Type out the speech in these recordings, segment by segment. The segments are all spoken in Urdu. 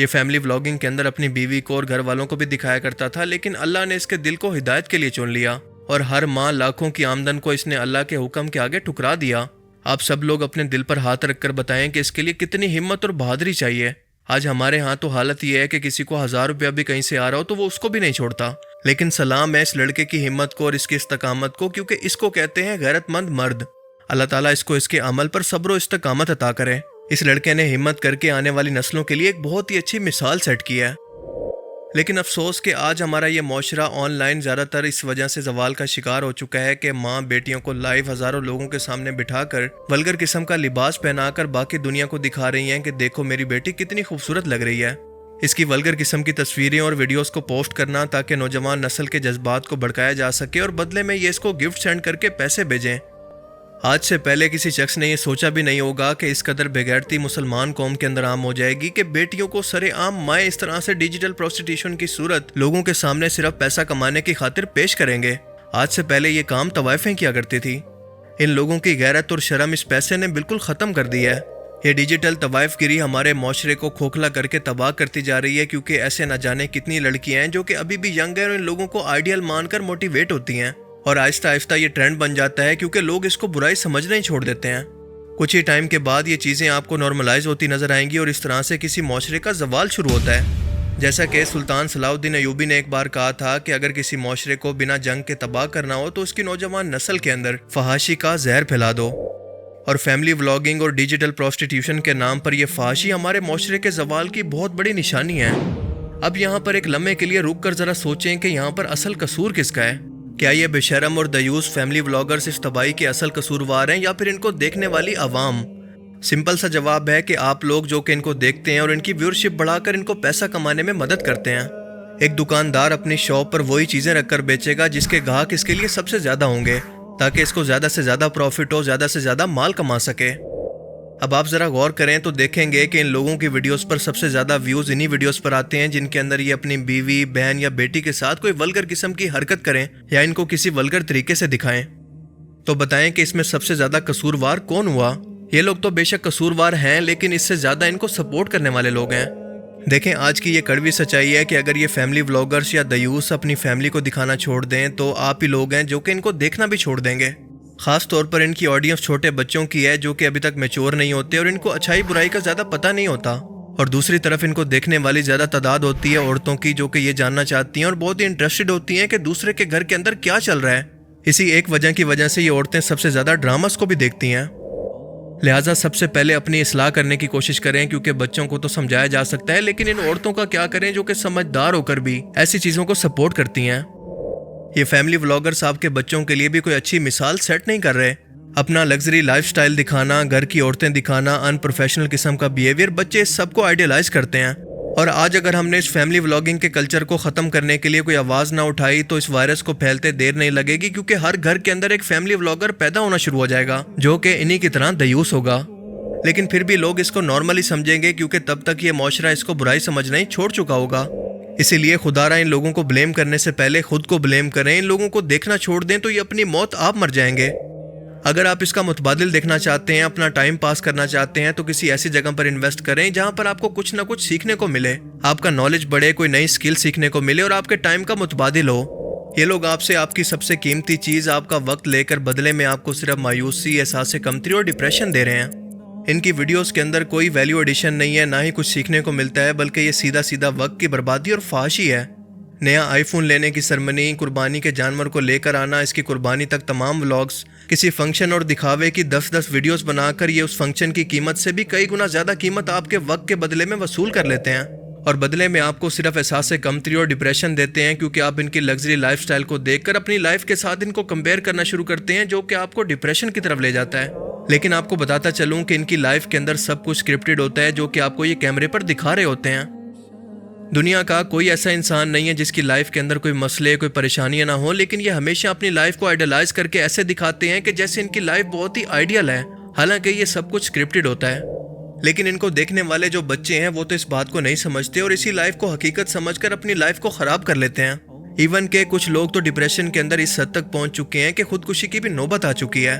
یہ فیملی ولاگنگ کے اندر اپنی بیوی کو اور گھر والوں کو بھی دکھایا کرتا تھا، لیکن اللہ نے اس کے دل کو ہدایت کے لیے چن لیا اور ہر ماہ لاکھوں کی آمدن کو اس نے اللہ کے حکم کے آگے ٹھکرا دیا۔ آپ سب لوگ اپنے دل پر ہاتھ رکھ کر بتائیں کہ اس کے لیے کتنی ہمت اور بہادری چاہیے۔ آج ہمارے ہاں تو حالت یہ ہے کہ کسی کو 1000 روپیہ بھی کہیں سے آ رہا ہو تو وہ اس کو بھی نہیں چھوڑتا، لیکن سلام ہے اس لڑکے کی ہمت کو اور اس کی استقامت کو، کیونکہ اس کو کہتے ہیں غیرت مند مرد۔ اللہ تعالیٰ اس کو اس کے عمل پر صبر و استقامت عطا کرے۔ اس لڑکے نے ہمت کر کے آنے والی نسلوں کے لیے ایک بہت ہی اچھی مثال سیٹ کی ہے۔ لیکن افسوس کہ آج ہمارا یہ معاشرہ آن لائن زیادہ تر اس وجہ سے زوال کا شکار ہو چکا ہے کہ ماں بیٹیوں کو لائیو ہزاروں لوگوں کے سامنے بٹھا کر ولگر قسم کا لباس پہنا کر باقی دنیا کو دکھا رہی ہیں کہ دیکھو میری بیٹی کتنی خوبصورت لگ رہی ہے۔ اس کی ولگر قسم کی تصویریں اور ویڈیوز کو پوسٹ کرنا تاکہ نوجوان نسل کے جذبات کو بھڑکایا جا سکے اور بدلے میں یہ اس کو گفٹ سینڈ کر کے پیسے بھیجیں۔ آج سے پہلے کسی شخص نے یہ سوچا بھی نہیں ہوگا کہ اس قدر بےغیرتی مسلمان قوم کے اندر عام ہو جائے گی کہ بیٹیوں کو سر عام مائیں اس طرح سے ڈیجیٹل پروسٹیٹیوشن کی صورت لوگوں کے سامنے صرف پیسہ کمانے کی خاطر پیش کریں گے۔ آج سے پہلے یہ کام طوائفیں کیا کرتی تھی۔ ان لوگوں کی غیرت اور شرم اس پیسے نے بالکل ختم کر دی ہے۔ یہ ڈیجیٹل طوائف گیری ہمارے معاشرے کو کھوکھلا کر کے تباہ کرتی جا رہی ہے، کیونکہ ایسے نہ جانے کتنی لڑکیاں ہیں جو کہ ابھی بھی ینگ ہیں اور ان لوگوں کو آئیڈیل مان کر موٹیویٹ ہوتی ہیں، اور آہستہ آہستہ یہ ٹرینڈ بن جاتا ہے کیونکہ لوگ اس کو برائی سمجھنا ہی چھوڑ دیتے ہیں۔ کچھ ہی ٹائم کے بعد یہ چیزیں آپ کو نارملائز ہوتی نظر آئیں گی اور اس طرح سے کسی معاشرے کا زوال شروع ہوتا ہے۔ جیسا کہ سلطان صلاح الدین ایوبی نے ایک بار کہا تھا کہ اگر کسی معاشرے کو بنا جنگ کے تباہ کرنا ہو تو اس کی نوجوان نسل کے اندر فحاشی کا زہر پھیلا دو۔ اور فیملی ولاگنگ اور ڈیجیٹل پروسٹیٹیوشن کے نام پر یہ فحاشی ہمارے معاشرے کے زوال کی بہت بڑی نشانی ہے۔ اب یہاں پر ایک لمحے کے لیے رک کر ذرا سوچیں کہ یہاں پر اصل قصور کس کا ہے؟ کیا یہ بے شرم اور دیوس فیملی ولاگرز اس تباہی کے اصل قصوروار ہیں یا پھر ان کو دیکھنے والی عوام؟ سمپل سا جواب ہے کہ آپ لوگ جو کہ ان کو دیکھتے ہیں اور ان کی ویورشپ بڑھا کر ان کو پیسہ کمانے میں مدد کرتے ہیں۔ ایک دکاندار اپنی شاپ پر وہی چیزیں رکھ کر بیچے گا جس کے گاہک اس کے لیے سب سے زیادہ ہوں گے، تاکہ اس کو زیادہ سے زیادہ پروفٹ ہو، زیادہ سے زیادہ مال کما سکے۔ اب آپ ذرا غور کریں تو دیکھیں گے کہ ان لوگوں کی ویڈیوز پر سب سے زیادہ ویوز انہی ویڈیوز پر آتے ہیں جن کے اندر یہ اپنی بیوی، بہن یا بیٹی کے ساتھ کوئی ولگر قسم کی حرکت کریں یا ان کو کسی ولگر طریقے سے دکھائیں۔ تو بتائیں کہ اس میں سب سے زیادہ قصوروار کون ہوا؟ یہ لوگ تو بے شک قصوروار ہیں، لیکن اس سے زیادہ ان کو سپورٹ کرنے والے لوگ ہیں۔ دیکھیں آج کی یہ کڑوی سچائی ہے کہ اگر یہ فیملی ولاگرز یا دیوس اپنی فیملی کو دکھانا چھوڑ دیں تو آپ ہی لوگ ہیں جو کہ ان کو دیکھنا بھی چھوڑ دیں گے۔ خاص طور پر ان کی آڈینس چھوٹے بچوں کی ہے جو کہ ابھی تک میچور نہیں ہوتے اور ان کو اچھائی برائی کا زیادہ پتہ نہیں ہوتا، اور دوسری طرف ان کو دیکھنے والی زیادہ تعداد ہوتی ہے عورتوں کی جو کہ یہ جاننا چاہتی ہیں اور بہت ہی انٹرسٹڈ ہوتی ہیں کہ دوسرے کے گھر کے اندر کیا چل رہا ہے۔ اسی ایک وجہ کی وجہ سے یہ عورتیں سب سے زیادہ ڈراماز کو بھی دیکھتی ہیں۔ لہٰذا سب سے پہلے اپنی اصلاح کرنے کی کوشش کریں، کیونکہ بچوں کو تو سمجھایا جا سکتا ہے لیکن ان عورتوں کا کیا کریں جو کہ سمجھدار ہو کر بھی ایسی چیزوں کو سپورٹ کرتی ہیں۔ یہ فیملی ولاگرز آپ کے بچوں کے لیے بھی کوئی اچھی مثال سیٹ نہیں کر رہے۔ اپنا لگژری لائف سٹائل دکھانا، گھر کی عورتیں دکھانا، ان پروفیشنل قسم کا بیہیویئر، بچے اس سب کو آئیڈیلائز کرتے ہیں۔ اور آج اگر ہم نے اس فیملی ولاگنگ کے کلچر کو ختم کرنے کے لیے کوئی آواز نہ اٹھائی تو اس وائرس کو پھیلتے دیر نہیں لگے گی، کیونکہ ہر گھر کے اندر ایک فیملی ولاگر پیدا ہونا شروع ہو جائے گا جو کہ انہی کی طرح دیوس ہوگا۔ لیکن پھر بھی لوگ اس کو نارملی سمجھیں گے کیونکہ تب تک یہ معاشرہ اس کو برائی سمجھنا ہی چھوڑ چکا ہوگا۔ اسی لیے خدا را ان لوگوں کو بلیم کرنے سے پہلے خود کو بلیم کریں۔ ان لوگوں کو دیکھنا چھوڑ دیں تو یہ اپنی موت آپ مر جائیں گے۔ اگر آپ اس کا متبادل دیکھنا چاہتے ہیں، اپنا ٹائم پاس کرنا چاہتے ہیں تو کسی ایسی جگہ پر انویسٹ کریں جہاں پر آپ کو کچھ نہ کچھ سیکھنے کو ملے، آپ کا نالج بڑھے، کوئی نئی سکل سیکھنے کو ملے اور آپ کے ٹائم کا متبادل ہو۔ یہ لوگ آپ سے آپ کی سب سے قیمتی چیز، آپ کا وقت لے کر بدلے میں آپ کو صرف مایوسی، احساس کمتری اور ڈپریشن دے رہے ہیں۔ ان کی ویڈیوز کے اندر کوئی ویلیو ایڈیشن نہیں ہے، نہ ہی کچھ سیکھنے کو ملتا ہے، بلکہ یہ سیدھا سیدھا وقت کی بربادی اور فحاشی ہے۔ نیا آئی فون لینے کی سرمنی، قربانی کے جانور کو لے کر آنا، اس کی قربانی تک تمام ولاگز، کسی فنکشن اور دکھاوے کی 10 ویڈیوز بنا کر یہ اس فنکشن کی قیمت سے بھی کئی گنا زیادہ قیمت آپ کے وقت کے بدلے میں وصول کر لیتے ہیں، اور بدلے میں آپ کو صرف احساس کمتری اور ڈپریشن دیتے ہیں، کیونکہ آپ ان کی لگژری لائف سٹائل کو دیکھ کر اپنی لائف کے ساتھ ان کو کمپیئر کرنا شروع کرتے ہیں، جو کہ آپ کو ڈپریشن کی طرف لے جاتا ہے۔ لیکن آپ کو بتاتا چلوں کہ ان کی لائف کے اندر سب کچھ اسکرپٹڈ ہوتا ہے جو کہ آپ کو یہ کیمرے پر دکھا رہے ہوتے ہیں۔ دنیا کا کوئی ایسا انسان نہیں ہے جس کی لائف کے اندر کوئی مسئلے، کوئی پریشانیاں نہ ہوں، لیکن یہ ہمیشہ اپنی لائف کو آئیڈیلائز کر کے ایسے دکھاتے ہیں کہ جیسے ان کی لائف بہت ہی آئیڈیل ہے، حالانکہ یہ سب کچھ اسکرپٹڈ ہوتا ہے۔ لیکن ان کو دیکھنے والے جو بچے ہیں وہ تو اس بات کو نہیں سمجھتے اور اسی لائف کو حقیقت سمجھ کر اپنی لائف کو خراب کر لیتے ہیں۔ ایون کہ کچھ لوگ تو ڈپریشن کے اندر اس حد تک پہنچ چکے ہیں کہ خودکشی کی بھی نوبت آ چکی ہے۔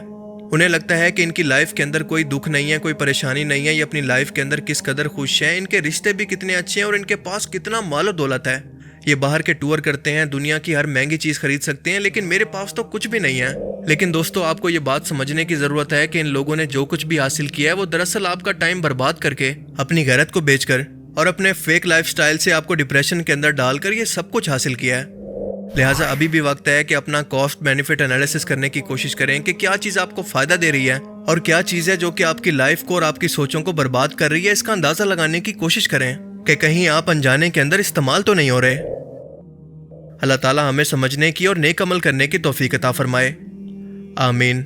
انہیں لگتا ہے کہ ان کی لائف کے اندر کوئی دکھ نہیں ہے، کوئی پریشانی نہیں ہے، یہ اپنی لائف کے اندر کس قدر خوش ہیں، ان کے رشتے بھی کتنے اچھے ہیں اور ان کے پاس کتنا مال و دولت ہے۔ یہ باہر کے ٹور کرتے ہیں، دنیا کی ہر مہنگی چیز خرید سکتے ہیں، لیکن میرے پاس تو کچھ بھی نہیں ہے۔ لیکن دوستو، آپ کو یہ بات سمجھنے کی ضرورت ہے کہ ان لوگوں نے جو کچھ بھی حاصل کیا ہے وہ دراصل آپ کا ٹائم برباد کر کے، اپنی غیرت کو بیچ کر اور اپنے فیک لائف سٹائل سے آپ کو ڈپریشن کے اندر ڈال کر یہ سب کچھ حاصل کیا ہے۔ لہٰذا ابھی بھی وقت ہے کہ اپنا کاسٹ بینیفٹ انالیسس کرنے کی کوشش کریں کہ کیا چیز آپ کو فائدہ دے رہی ہے اور کیا چیز ہے جو کہ آپ کی لائف کو اور آپ کی سوچوں کو برباد کر رہی ہے۔ اس کا اندازہ لگانے کی کوشش کریں کہ کہیں آپ انجانے کے اندر استعمال تو نہیں ہو رہے۔ اللہ تعالیٰ ہمیں سمجھنے کی اور نیک عمل کرنے کی توفیق عطا فرمائے، آمین۔